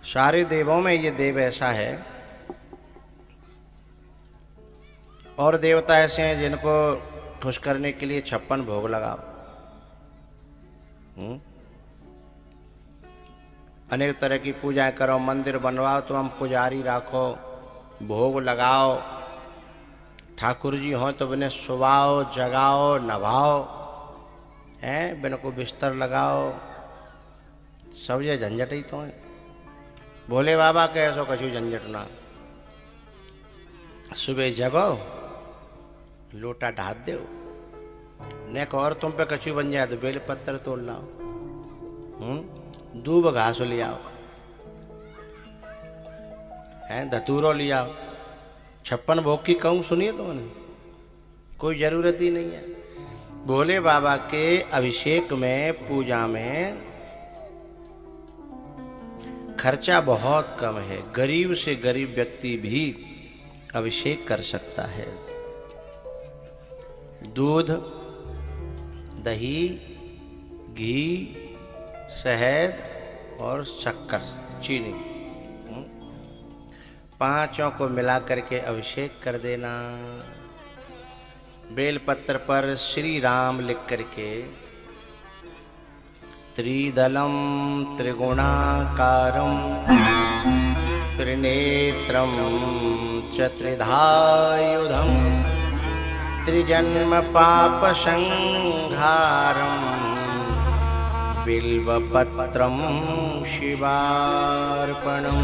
सारे देवों में ये देव ऐसा है और देवता ऐसे हैं जिनको खुश करने के लिए 56 भोग लगाओ। अनेक तरह की पूजाएं करो, मंदिर बनवाओ, तो हम पुजारी राखो, भोग लगाओ, ठाकुर जी हो तो बिना सुवाओ, जगाओ, नभाओ, हैं बिना को बिस्तर लगाओ, सब ये झंझट ही तो है। भोले बाबा के ऐसो कछु झंझट ना। सुबह जगो, लोटा ढात दो, नेक और तुम पे कछु बन जाए तो बेल पत्थर तोड़ लाओ, दूब घास ले आओ, हैं धतूरो ले आओ। 56 भोग की कहूँ सुनिए तो उन्हें कोई जरूरत ही नहीं है। भोले बाबा के अभिषेक में, पूजा में खर्चा बहुत कम है। गरीब से गरीब व्यक्ति भी अभिषेक कर सकता है। दूध, दही, घी, शहद और शक्कर, चीनी, पांचों को मिला करके अभिषेक कर देना। बेलपत्र पर श्री राम लिख करके, त्रिदलम त्रिगुणाकारम त्रिनेत्रम चत्रिधायुधम त्रिजन्म पाप संहारम बिल्वपत्रम शिवार्पणम।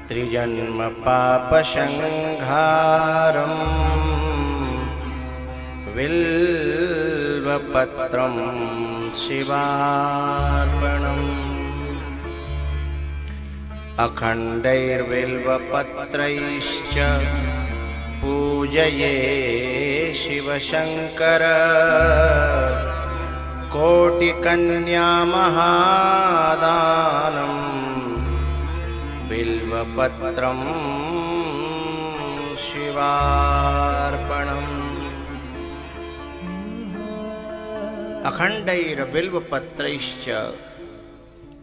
त्रिजन्म पाप संहारम बिल्वपत्रम शिवार्पणम। अखंडैर्बिल्वपत्रैश्च पूजये शिवशंकर कोटिकन्या महादानम बिल्वपत्रम शिवार्पणम। अखंडैर्बिल्वपत्रैश्च,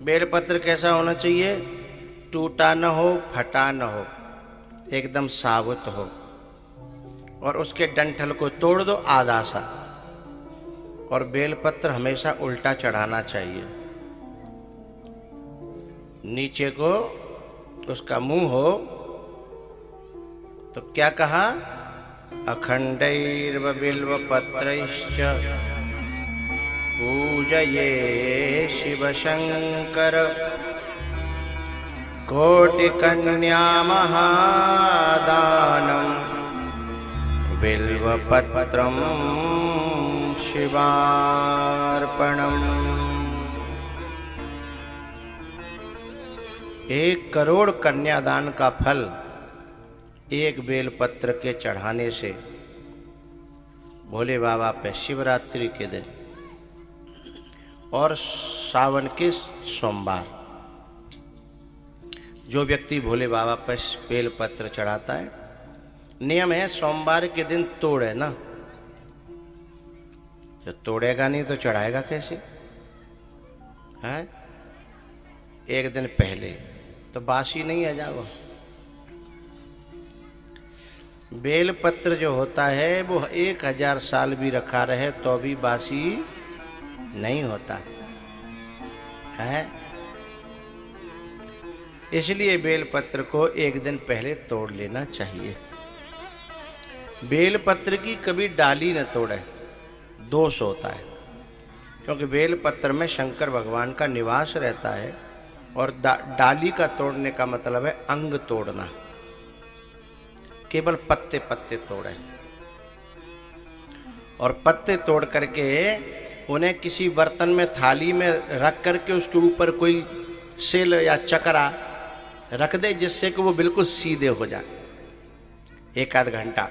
बेलपत्र कैसा होना चाहिए? टूटा न हो, फटा न हो, एकदम साबुत हो, और उसके डंठल को तोड़ दो आधा सा। और बेलपत्र हमेशा उल्टा चढ़ाना चाहिए, नीचे को उसका मुंह हो। तो क्या कहा? अखंडैर्बिल्वपत्रैश्च पूजये शिवशंकर कोटिकन्या महादानम बिल्वपत्रम शिवार्पणम। 1 करोड़ कन्यादान का फल एक बेलपत्र के चढ़ाने से भोले बाबा पे शिवरात्रि के दिन और सावन के सोमवार जो व्यक्ति भोले बाबा पर बेलपत्र चढ़ाता है, नियम है सोमवार के दिन तोड़े ना। जो तोड़ेगा नहीं तो चढ़ाएगा कैसे? है एक दिन पहले तो बासी नहीं आ जाओ। बेलपत्र जो होता है वो 1000 साल भी रखा रहे तो भी बासी नहीं होता है। इसलिए बेलपत्र को एक दिन पहले तोड़ लेना चाहिए। बेलपत्र की कभी डाली न तोड़े, दोष होता है, क्योंकि बेलपत्र में शंकर भगवान का निवास रहता है। और डाली का तोड़ने का मतलब है अंग तोड़ना, केवल पत्ते पत्ते तोड़े। और पत्ते तोड़ करके उन्हें किसी बर्तन में, थाली में रख करके उसके ऊपर कोई सेल या चकरा रख दे, जिससे कि वो बिल्कुल सीधे हो जाए 1 आध घंटा।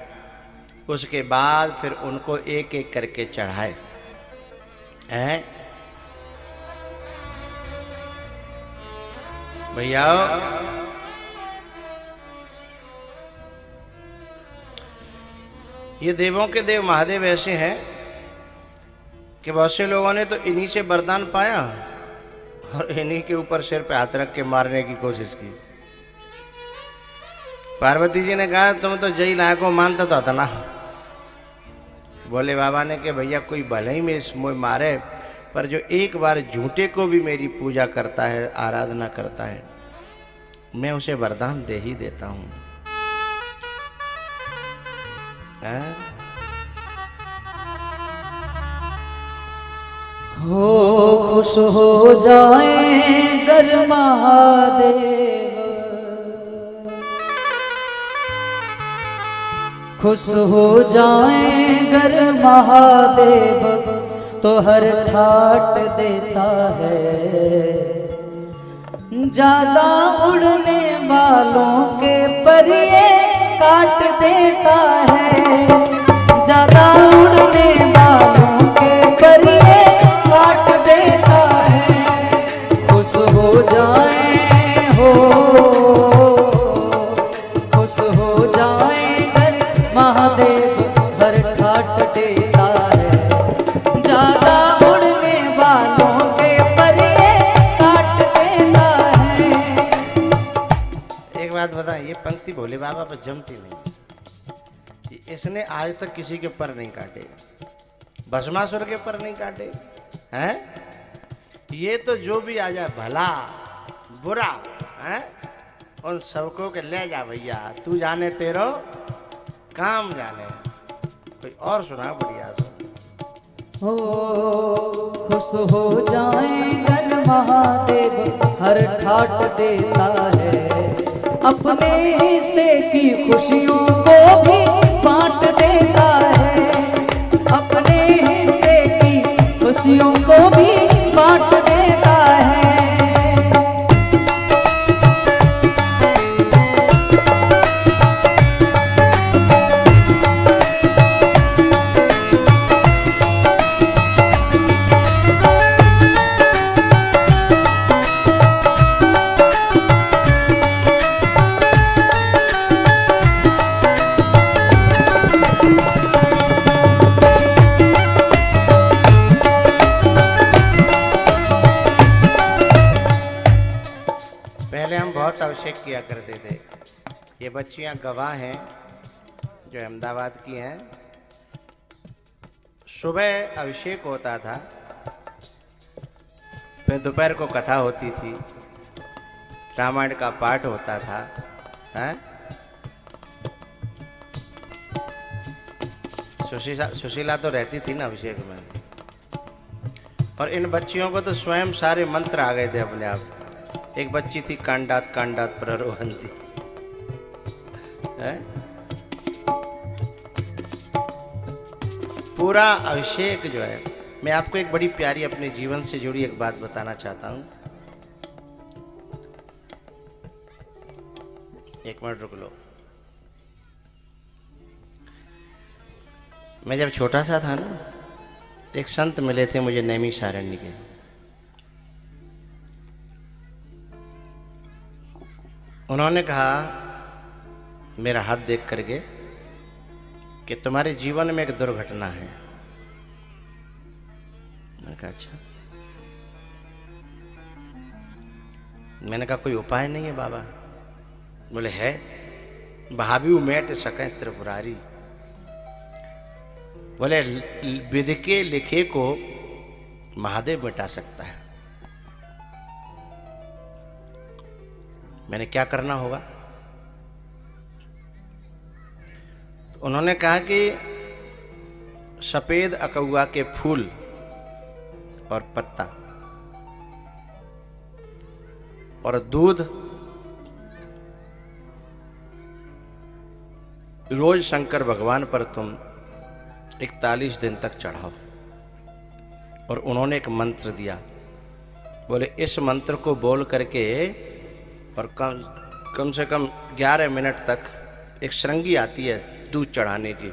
उसके बाद फिर उनको एक एक करके चढ़ाए। हैं भैया, ये देवों के देव महादेव ऐसे हैं कि बहुत से लोगों ने तो इन्हीं से वरदान पाया और इन्हीं के ऊपर सिर पे हाथ रख के मारने की कोशिश की। पार्वती जी ने कहा तुम तो जय लायक को मानता तो था ना। बोले बाबा ने कि भैया कोई भले ही में मुझे मारे, पर जो एक बार झूठे को भी मेरी पूजा करता है, आराधना करता है, मैं उसे वरदान दे ही देता हूं। हो खुश हो जाए गर महादेव, खुश हो जाए गर महादेव, तो हर ठाट देता है। ज्यादा उड़ने वालों के पर ये काट देता है। ज्यादा उड़ने वालों के पर ये काट देता है। खुश हो जाए हो, खुश हो जाए गर महादेव, हर ठाट देता है। ज्यादा उड़ने वालों के पर ये काट देता है। एक बात बता, ये पंक्ति भोले बाबा पर जमती नहीं। इसने आज तक किसी के पर नहीं काटे, भस्मासुर के पर नहीं काटे हैं। ये तो जो भी आ जाए, भला बुरा हैं, उन सबको के ले जा भैया, तू जाने तेरो काम जाने। कोई और सुना बढ़िया सुन। हो खुश हो जाए गर महादेव, हर ठाट देता है। अपने हिस्से की खुशियों को भी बांट देता है। अपने हिस्से की खुशियों को भी बांट देता है। बहुत अभिषेक किया करते थे। ये बच्चियां गवाह हैं जो अहमदाबाद की हैं। सुबह अभिषेक होता था, फिर दोपहर को कथा होती थी, रामायण का पाठ होता था। हैं? सुशीला तो रहती थी ना अभिषेक में। और इन बच्चियों को तो स्वयं सारे मंत्र आ गए थे अपने आप। एक बच्ची थी कांडात कांडात प्ररोहंती। पूरा अभिषेक जो है, मैं आपको एक बड़ी प्यारी अपने जीवन से जुड़ी एक बात बताना चाहता हूं। एक मिनट रुक लो। मैं जब छोटा सा था ना, एक संत मिले थे मुझे नैमिषारण्य के। उन्होंने कहा मेरा हाथ देख करके कि तुम्हारे जीवन में एक दुर्घटना है। मैंने कहा अच्छा। मैंने कहा कोई उपाय नहीं है बाबा? बोले है, भाभी मेट सके त्रिपुरारी। बोले विधि के लिखे को महादेव मिटा सकता है। मैंने क्या करना होगा? तो उन्होंने कहा कि सफेद अकौआ के फूल और पत्ता और दूध रोज शंकर भगवान पर तुम 41 दिन तक चढ़ाओ। और उन्होंने एक मंत्र दिया। बोले इस मंत्र को बोल करके और कम से कम 11 मिनट तक एक श्रृंगी आती है दूध चढ़ाने की।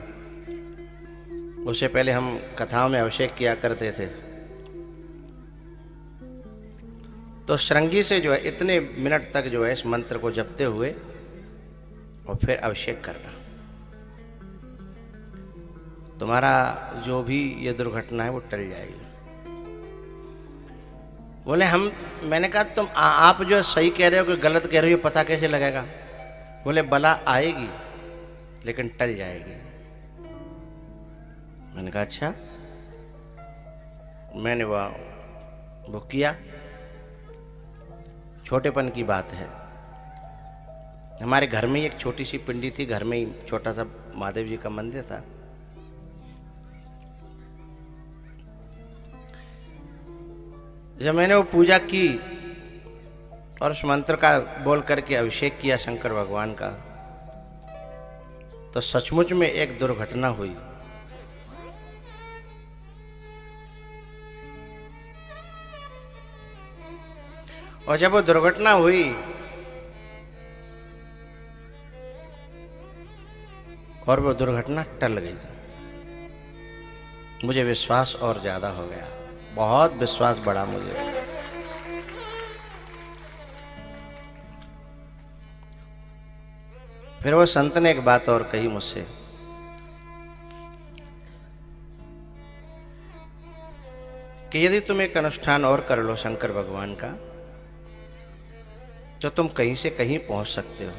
उससे पहले हम कथाओं में अभिषेक किया करते थे। तो श्रृंगी से जो है इतने मिनट तक जो है इस मंत्र को जपते हुए और फिर अभिषेक करना। तुम्हारा जो भी ये दुर्घटना है वो टल जाएगी। बोले हम, मैंने कहा तुम आप जो सही कह रहे हो कि गलत कह रहे हो पता कैसे लगेगा? बोले बला आएगी लेकिन टल जाएगी। मैंने कहा अच्छा। मैंने वो किया। छोटेपन की बात है। हमारे घर में ही एक छोटी सी पिंडी थी, घर में ही छोटा सा महादेव जी का मंदिर था। जब मैंने वो पूजा की और उस मंत्र का बोल करके अभिषेक किया शंकर भगवान का, तो सचमुच में एक दुर्घटना हुई। और जब वो दुर्घटना हुई और वो दुर्घटना टल गई, मुझे विश्वास और ज्यादा हो गया, बहुत विश्वास बढ़ा मुझे। फिर वो संत ने एक बात और कही मुझसे कि यदि तुम एक अनुष्ठान और कर लो शंकर भगवान का तो तुम कहीं से कहीं पहुंच सकते हो।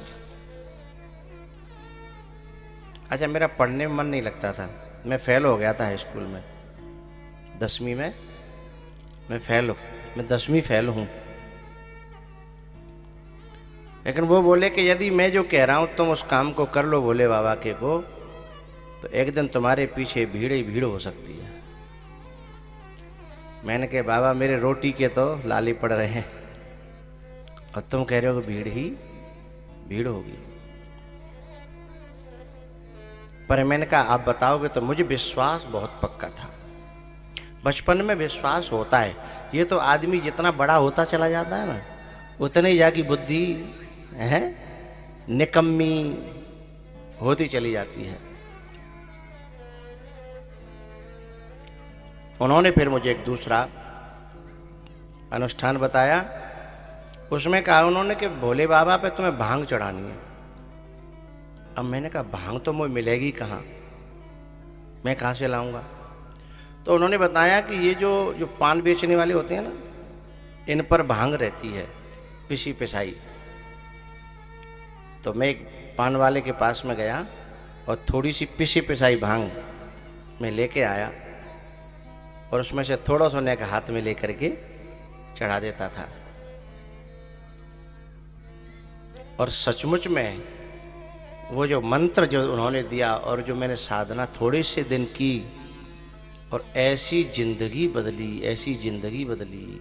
अच्छा, मेरा पढ़ने में मन नहीं लगता था, मैं फेल हो गया था हाई स्कूल में, 10वीं में मैं 10वीं फेल हूं। लेकिन वो बोले कि यदि मैं जो कह रहा हूं तुम उस काम को कर लो भोले बाबा के को, तो एक दिन तुम्हारे पीछे भीड़ ही भीड़ हो सकती है। मैंने कहा बाबा मेरे रोटी के तो लाली पड़ रहे हैं और तुम कह रहे हो कि भीड़ ही भीड़ होगी। पर मैंने कहा आप बताओगे तो मुझे विश्वास बहुत पक्का था। बचपन में विश्वास होता है, ये तो आदमी जितना बड़ा होता चला जाता है ना, उतने ही जाकी बुद्धि है निकम्मी होती चली जाती है। उन्होंने फिर मुझे एक दूसरा अनुष्ठान बताया, उसमें कहा उन्होंने कि भोले बाबा पे तुम्हें भांग चढ़ानी है। अब मैंने कहा भांग तो मुझे मिलेगी कहाँ, मैं कहाँ से लाऊंगा? तो उन्होंने बताया कि ये जो पान बेचने वाले होते हैं ना, इन पर भांग रहती है पिसी पिसाई। तो मैं एक पान वाले के पास में गया और थोड़ी सी पिसी पिसाई भांग मैं लेके आया और उसमें से थोड़ा सा उन्हें हाथ में लेकर के चढ़ा देता था। और सचमुच में वो जो मंत्र जो उन्होंने दिया और जो मैंने साधना थोड़े से दिन की, और ऐसी जिंदगी बदली, ऐसी जिंदगी बदली।